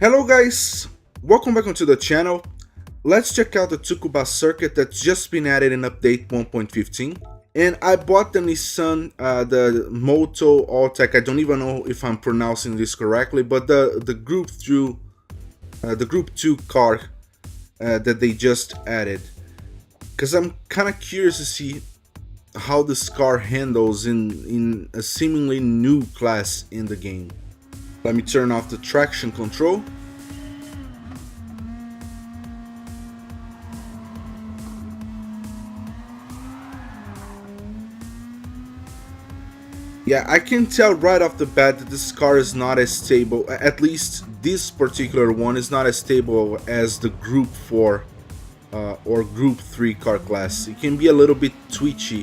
Hello guys, welcome back onto the channel. Let's check out the Tsukuba circuit that's just been added in update 1.15. And I bought the Nissan, the Moto Alltech. I don't even know if I'm pronouncing this correctly, but the Group 2 car that they just added. Because I'm kind of curious to see how this car handles in a seemingly new class in the game. Let me turn off the traction control. Yeah, I can tell right off the bat that this car is not as stable, at least this particular one is not as stable as the Group 4 or Group 3 car class. It can be a little bit twitchy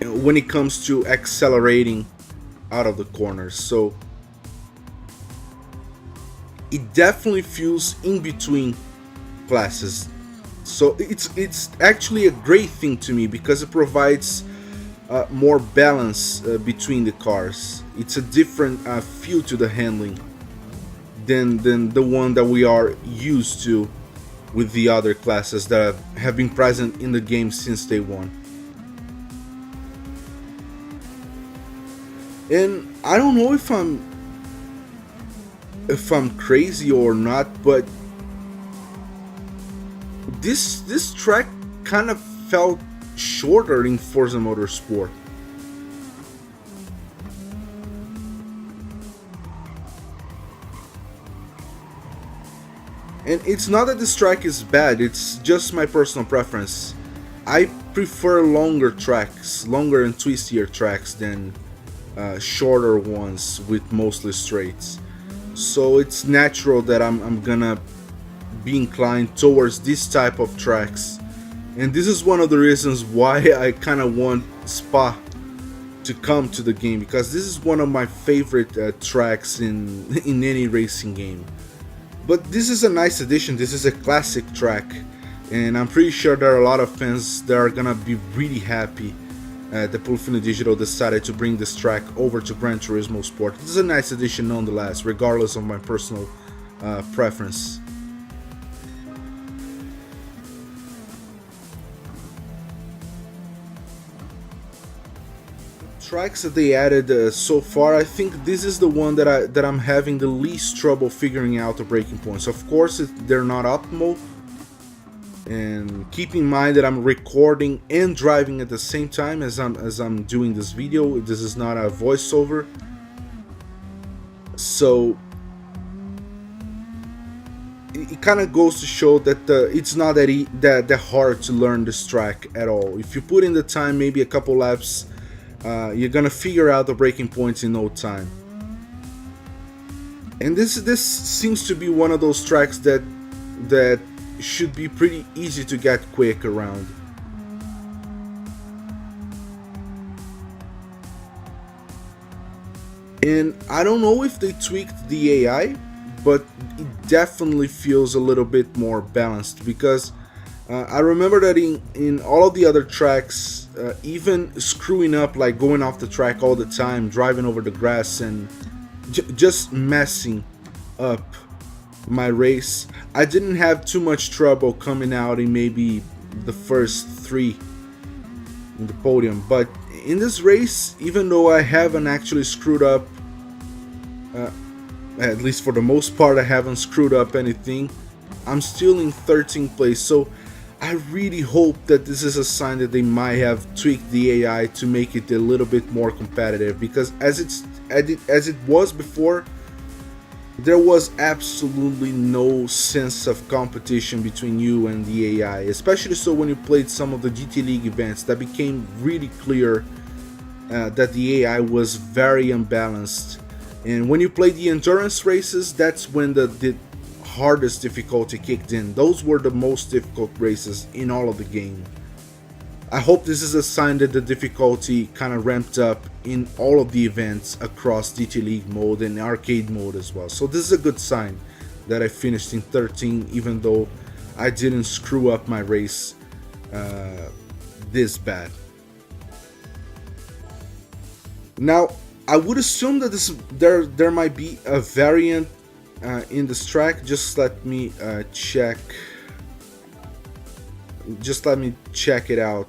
when it comes to accelerating out of the corners, so it definitely feels in between classes. So it's actually a great thing to me because it provides more balance between the cars. It's a different feel to the handling than the one that we are used to with the other classes that have been present in the game since day one. And I don't know if I'm crazy or not, but this track kind of felt shorter in Forza Motorsport. And it's not that this track is bad, it's just my personal preference. I prefer longer tracks, longer and twistier tracks than shorter ones with mostly straights. So it's natural that I'm gonna be inclined towards this type of tracks. And this is one of the reasons why I kind of want Spa to come to the game, because this is one of my favorite tracks in any racing game. But this is a nice addition, this is a classic track, and I'm pretty sure there are a lot of fans that are gonna be really happy that Polifino Digital decided to bring this track over to Gran Turismo Sport. This is a nice addition nonetheless, regardless of my personal preference. Tracks that they added so far, I think this is the one that I'm having the least trouble figuring out the braking points. Of course, they're not optimal, and keep in mind that I'm recording and driving at the same time as I'm doing this video. This is not a voiceover, so it kind of goes to show that it's not that hard to learn this track at all. If you put in the time, maybe a couple laps, you're gonna figure out the braking points in no time. And this seems to be one of those tracks that should be pretty easy to get quick around. And I don't know if they tweaked the AI, but it definitely feels a little bit more balanced, because I remember that in all of the other tracks, even screwing up, like going off the track all the time, driving over the grass, and just messing up my race, I didn't have too much trouble coming out in maybe the first 3 in the podium. But in this race, even though I haven't actually screwed up, at least for the most part I haven't screwed up anything, I'm still in 13th place. So I really hope that this is a sign that they might have tweaked the AI to make it a little bit more competitive, because as it was before, there was absolutely no sense of competition between you and the AI, especially so when you played some of the GT League events. That became really clear that the AI was very unbalanced. And when you play the endurance races, that's when the hardest difficulty kicked in. Those were the most difficult races in all of the game. I hope this is a sign that the difficulty kind of ramped up in all of the events across DT League mode and arcade mode as well. So this is a good sign that I finished in 13, even though I didn't screw up my race this bad. Now, I would assume that there might be a variant in this track. Just let me check. Just let me check it out.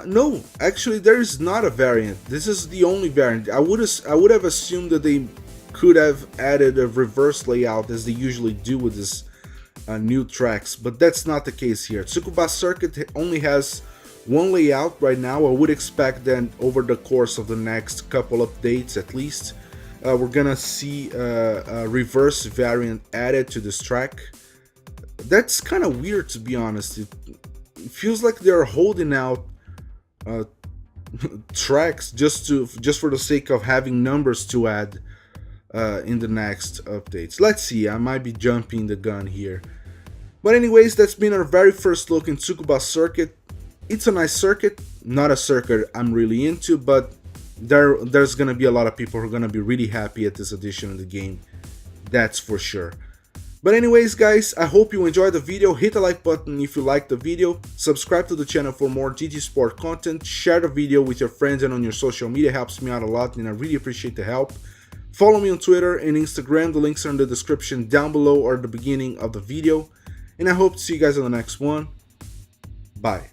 No, actually, there is not a variant. This is the only variant. I would have assumed that they could have added a reverse layout as they usually do with this new tracks, but that's not the case here. Tsukuba circuit only has one layout right now. I would expect that over the course of the next couple updates at least, we're gonna see a reverse variant added to this track. That's kind of weird, to be honest. It feels like they're holding out tracks just for the sake of having numbers to add in the next updates. Let's see, I might be jumping the gun here. But anyways, that's been our very first look in Tsukuba circuit. It's a nice circuit, not a circuit I'm really into, but there's gonna be a lot of people who are gonna be really happy at this addition of the game, that's for sure. But anyways guys, I hope you enjoyed the video. Hit the like button if you liked the video, subscribe to the channel for more GT Sport content, share the video with your friends and on your social media, helps me out a lot and I really appreciate the help. Follow me on Twitter and Instagram, the links are in the description down below or at the beginning of the video. And I hope to see you guys on the next one. Bye.